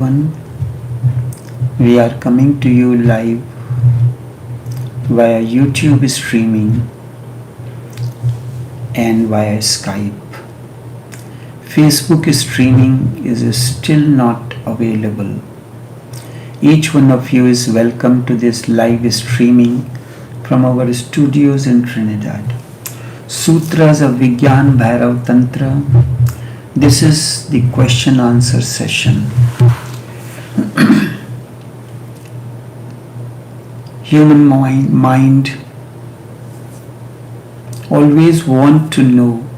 One, we are coming to you live via YouTube streaming and via Skype. Facebook streaming is still not available. Each one of you is welcome to this live streaming from our studios in Trinidad. Sutras of Vigyan Bhairav Tantra. This is the question answer session. Human mind always want to know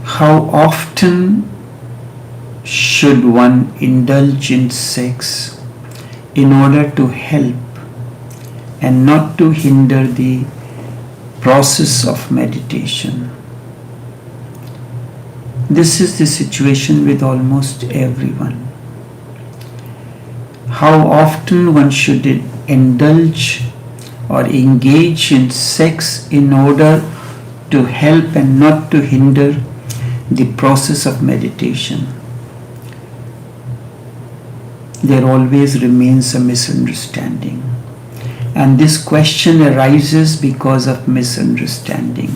how often should one indulge in sex in order to help and not to hinder the process of meditation. This is the situation with almost everyone. How often one should indulge or engage in sex in order to help and not to hinder the process of meditation. There always remains a misunderstanding. And this question arises because of misunderstanding.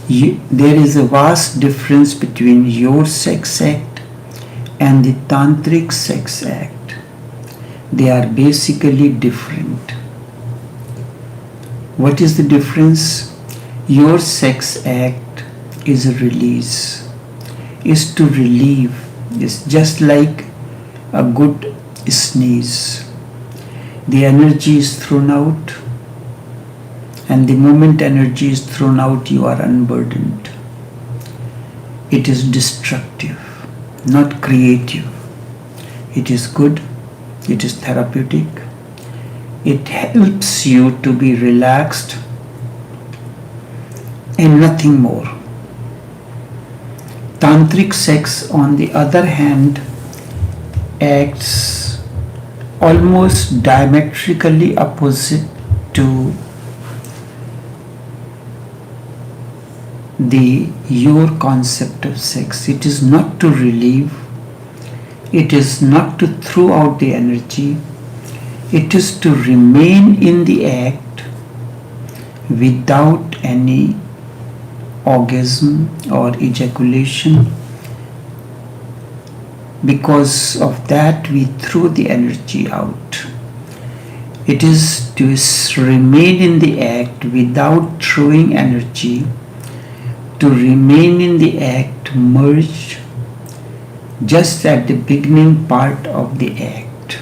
There is a vast difference between your sex act and the Tantric sex act. They are basically different. What is the difference? Your sex act is a release, is to relieve. It's just like a good sneeze. The energy is thrown out, and the moment energy is thrown out, you are unburdened. It is destructive, not creative. It is good. It is therapeutic. It helps you to be relaxed and nothing more. Tantric sex, on the other hand, acts almost diametrically opposite to your concept of sex. It is not to relieve. It is not to throw out the energy. It is to remain in the act without any orgasm or ejaculation. Because of that, we throw the energy out. It is to remain in the act without throwing energy, to remain in the act merged just at the beginning part of the act,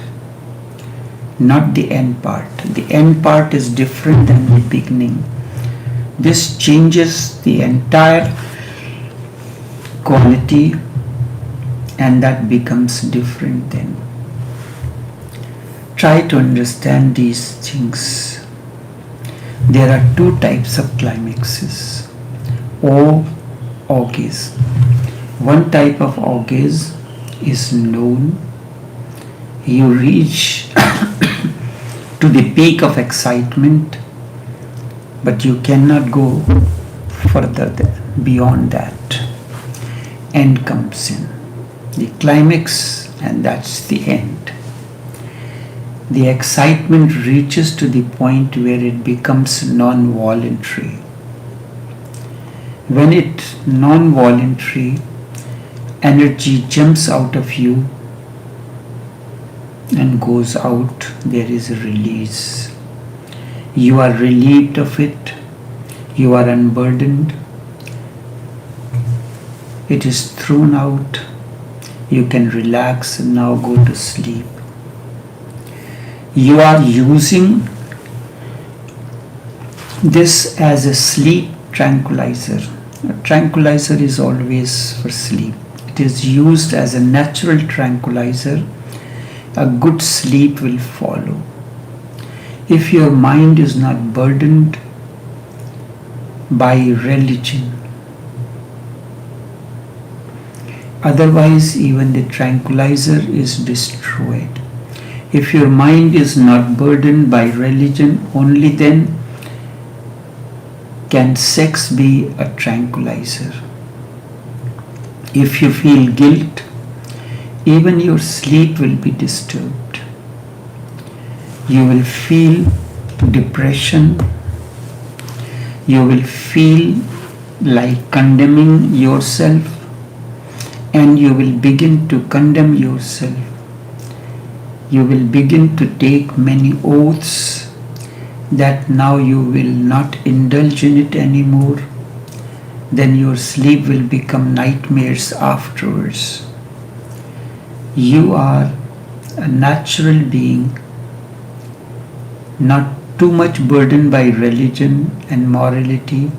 not the end part. The end part is different than the beginning. This changes the entire quality, and that becomes different then. Try to understand these things. There are two types of climaxes. Orgasm. One type of orgasm is known. You reach to the peak of excitement, but you cannot go further beyond that. End comes in. The climax, and that's the end. The excitement reaches to the point where it becomes non-voluntary. When it's non-voluntary, energy jumps out of you and goes out. There is a release. You are relieved of it. You are unburdened. It is thrown out. You can relax and now go to sleep. You are using this as a sleep tranquilizer. A tranquilizer is always for sleep. It is used as a natural tranquilizer. A good sleep will follow. If your mind is not burdened by religion, otherwise even the tranquilizer is destroyed. If your mind is not burdened by religion, only then can sex be a tranquilizer. If you feel guilt, even your sleep will be disturbed. You will feel depression. You will feel like condemning yourself, and you will begin to condemn yourself. You will begin to take many oaths that now you will not indulge in it anymore. Then your sleep will become nightmares afterwards. You are a natural being, not too much burdened by religion and morality.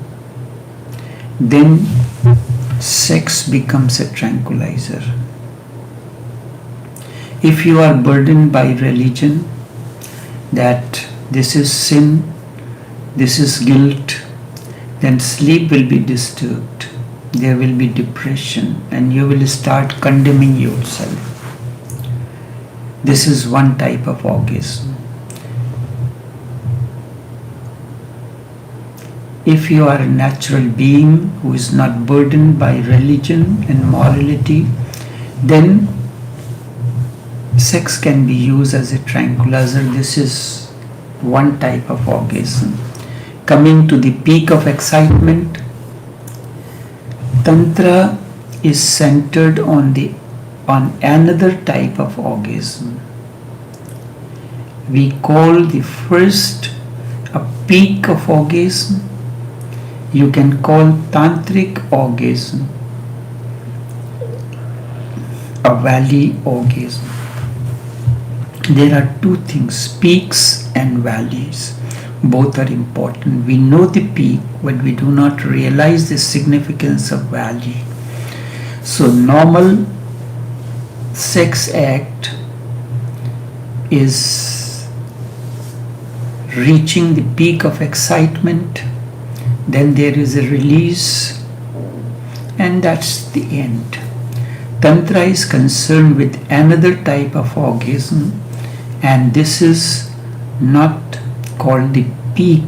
Then sex becomes a tranquilizer. If you are burdened by religion, that this is sin, this is guilt, then sleep will be disturbed. There will be depression, and you will start condemning yourself. This is one type of orgasm. If you are a natural being who is not burdened by religion and morality, then sex can be used as a tranquilizer. This is one type of orgasm. Coming to the peak of excitement, Tantra is centered on another type of orgasm. We call the first a peak of orgasm. You can call Tantric orgasm a valley orgasm. There are two things, peaks and valleys. Both are important. We know the peak, but we do not realize the significance of valley. So normal sex act is reaching the peak of excitement, then there is a release, and that's the end. Tantra is concerned with another type of orgasm, and this is not called the peak.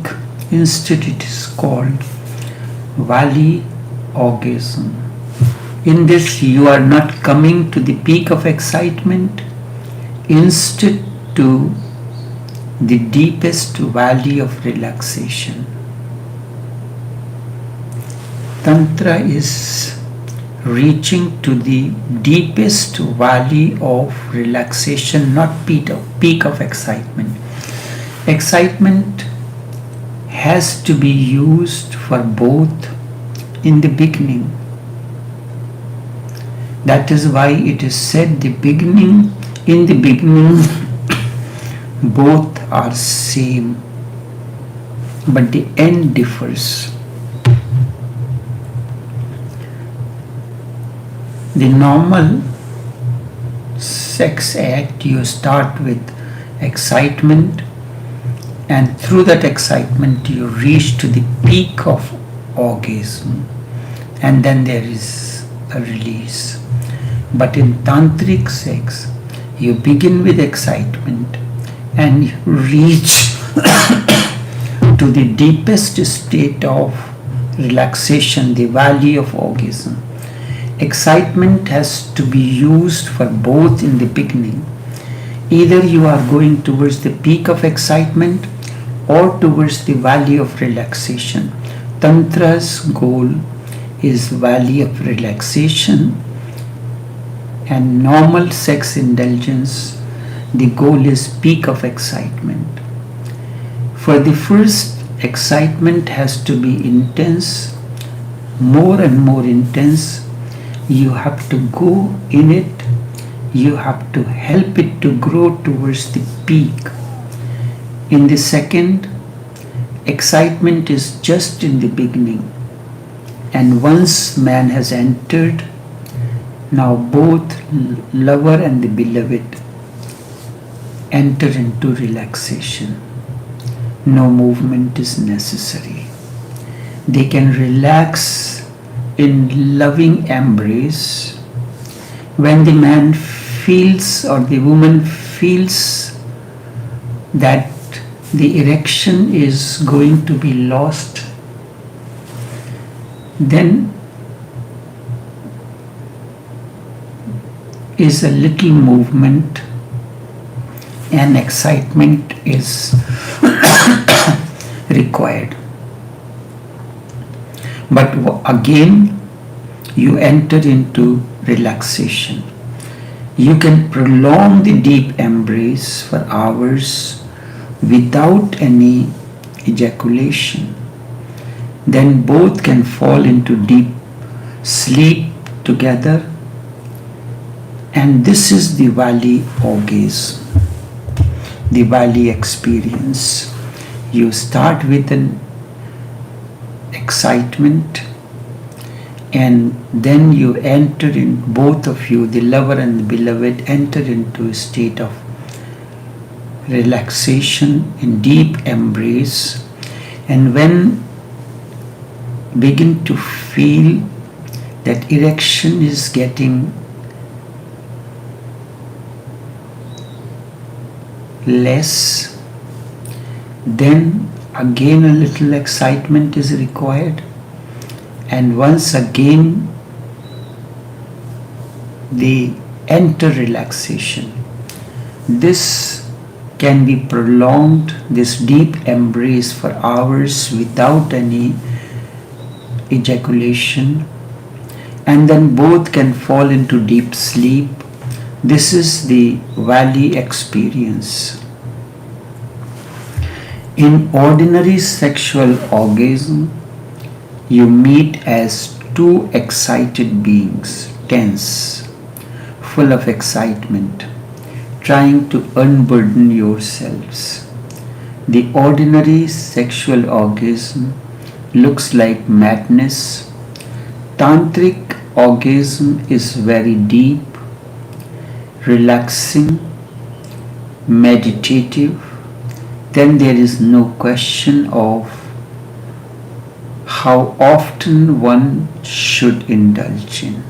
Instead, it is called valley orgasm. In this, you are not coming to the peak of excitement, instead to the deepest valley of relaxation. Tantra is reaching to the deepest valley of relaxation, not peak of excitement. Excitement has to be used for both in the beginning. That is why it is said in the beginning both are same, but the end differs. The normal sex act, you start with excitement, and through that excitement you reach to the peak of orgasm, and then there is a release. But in tantric sex, you begin with excitement and you reach to the deepest state of relaxation, the valley of orgasm. Excitement has to be used for both in the beginning. Either you are going towards the peak of excitement or towards the valley of relaxation. Tantra's goal is valley of relaxation, and normal sex indulgence, the goal is peak of excitement. For the first, excitement has to be intense, more and more intense. You have to go in it, you have to help it to grow towards the peak. In the second, excitement is just in the beginning, and once man has entered, now both lover and the beloved enter into relaxation. No movement is necessary. They can relax in loving embrace. When the man feels or the woman feels that the erection is going to be lost, then is a little movement and excitement is required. But again, you enter into relaxation. You can prolong the deep embrace for hours without any ejaculation. Then both can fall into deep sleep together, and this is the valley orgasm, the valley experience. You start with an excitement, and then you enter in, both of you, the lover and the beloved, enter into a state of relaxation in deep embrace. And when begin to feel that erection is getting less, then again a little excitement is required, and once again they enter relaxation. This can be prolonged, this deep embrace, for hours without any ejaculation, and then both can fall into deep sleep. This is the valley experience. In ordinary sexual orgasm, you meet as two excited beings, tense, full of excitement, trying to unburden yourselves. The ordinary sexual orgasm looks like madness. Tantric orgasm is very deep, relaxing, meditative. Then there is no question of how often one should indulge in.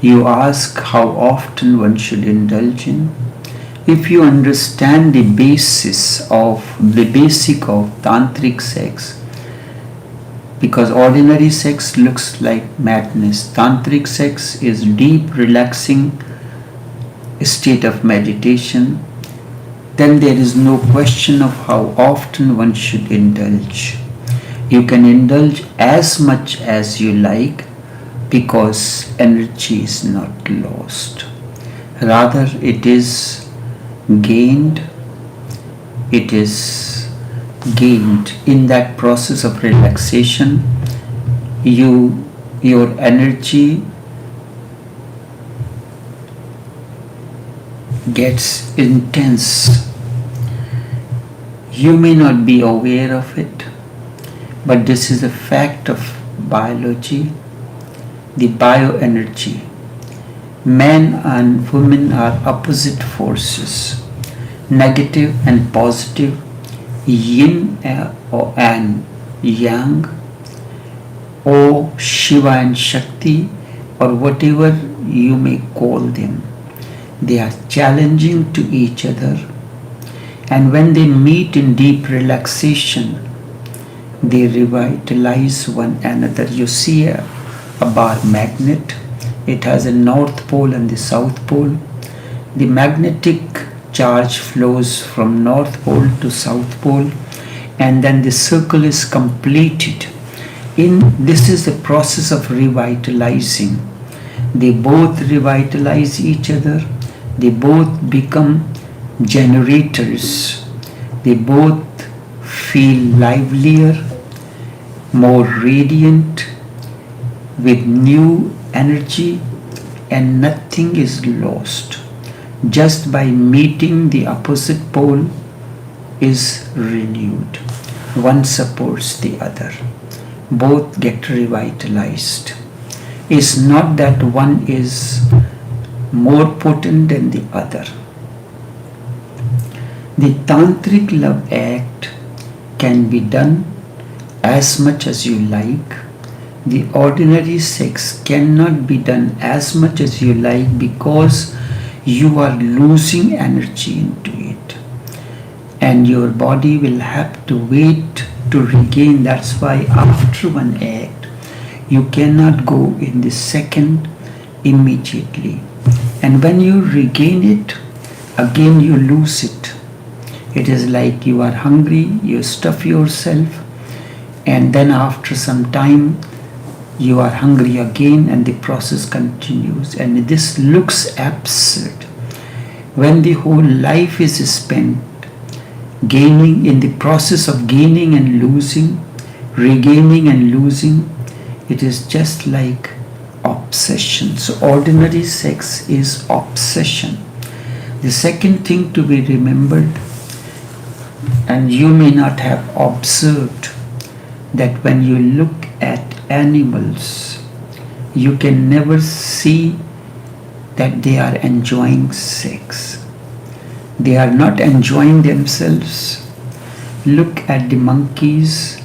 You ask how often one should indulge in. If you understand the basic of tantric sex, because ordinary sex looks like madness, tantric sex is deep, relaxing state of meditation, then there is no question of how often one should indulge. You can indulge as much as you like, because energy is not lost. Rather, it is gained. It is gained in that process of relaxation. Your energy gets intense. You may not be aware of it, but this is a fact of biology, the bioenergy. Men and women are opposite forces, negative and positive, yin and yang, or Shiva and Shakti, or whatever you may call them. They are challenging to each other, and when they meet in deep relaxation, they revitalize one another. You see a bar magnet, it has a north pole and the south pole. The magnetic charge flows from north pole to south pole, and then the circle is completed. This is the process of revitalizing. They both revitalize each other. They both become generators. They both feel livelier, more radiant, with new energy, and nothing is lost. Just by meeting, the opposite pole is renewed. One supports the other. Both get revitalized. It's not that one is more potent than the other. The tantric love act can be done as much as you like. The ordinary sex cannot be done as much as you like, because you are losing energy into it, and your body will have to wait to regain. That's why after one act you cannot go in the second, immediately. And when you regain it, again you lose it. It is like you are hungry, you stuff yourself, and then after some time you are hungry again, and the process continues. And this looks absurd when the whole life is spent gaining, in the process of gaining and losing, regaining and losing. It is just like obsession. So ordinary sex is obsession. The second thing to be remembered, and you may not have observed, that when you look at animals, you can never see that they are enjoying sex. They are not enjoying themselves. Look at the monkeys,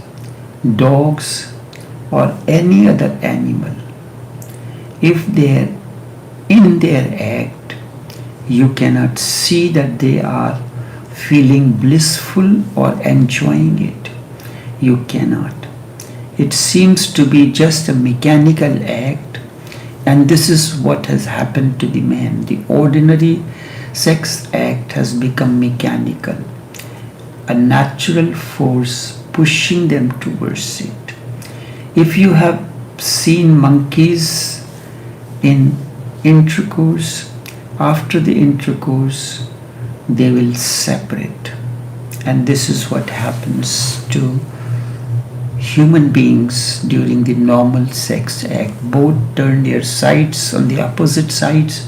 dogs, or any other animal. If they are in their act, you cannot see that they are feeling blissful or enjoying it. You cannot. It seems to be just a mechanical act, and this is what has happened to the man. The ordinary sex act has become mechanical, a natural force pushing them towards it. If you have seen monkeys in intercourse, after the intercourse, they will separate. And this is what happens to human beings during the normal sex act. Both turn their sides on the opposite sides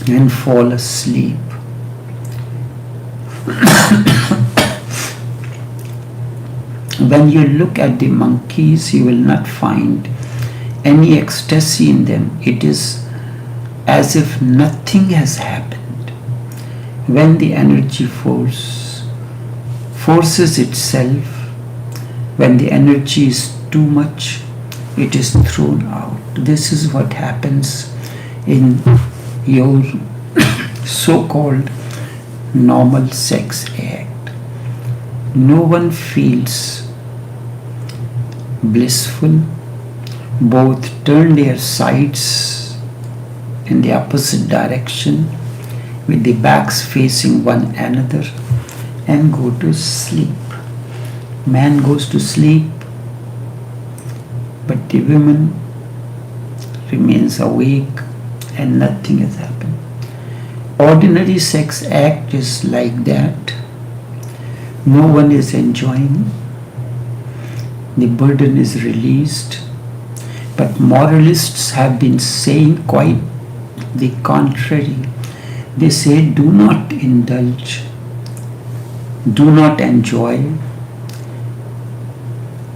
and fall asleep. When you look at the monkeys, you will not find any ecstasy in them. It is as if nothing has happened. When the energy forces itself, when the energy is too much, it is thrown out. This is what happens in your so-called normal sex act. No one feels blissful. Both turn their sides in the opposite direction with the backs facing one another and go to sleep. Man goes to sleep, but the woman remains awake and nothing has happened. Ordinary sex act is like that. No one is enjoying. The burden is released. But moralists have been saying quite the contrary. They say, do not indulge, do not enjoy.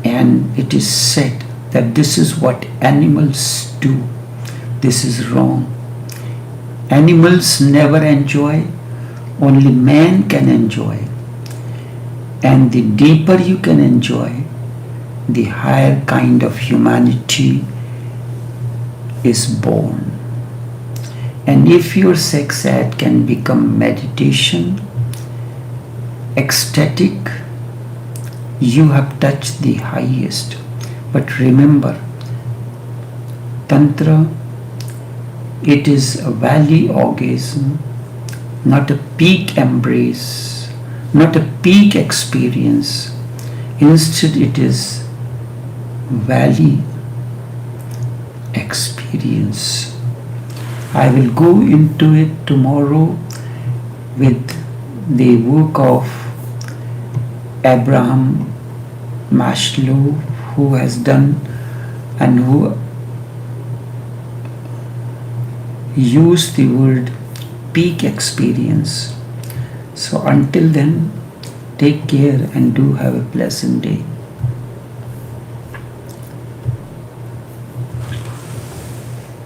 And it is said that this is what animals do. This is wrong. Animals never enjoy, only man can enjoy. And the deeper you can enjoy, the higher kind of humanity is born. And if your sex act can become meditation, ecstatic, you have touched the highest. But remember, Tantra, it is a valley orgasm, not a peak embrace, not a peak experience. Instead, it is valley experience. I will go into it tomorrow with the work of Abraham Maslow, who has done and who used the word peak experience. So until then, take care and do have a pleasant day.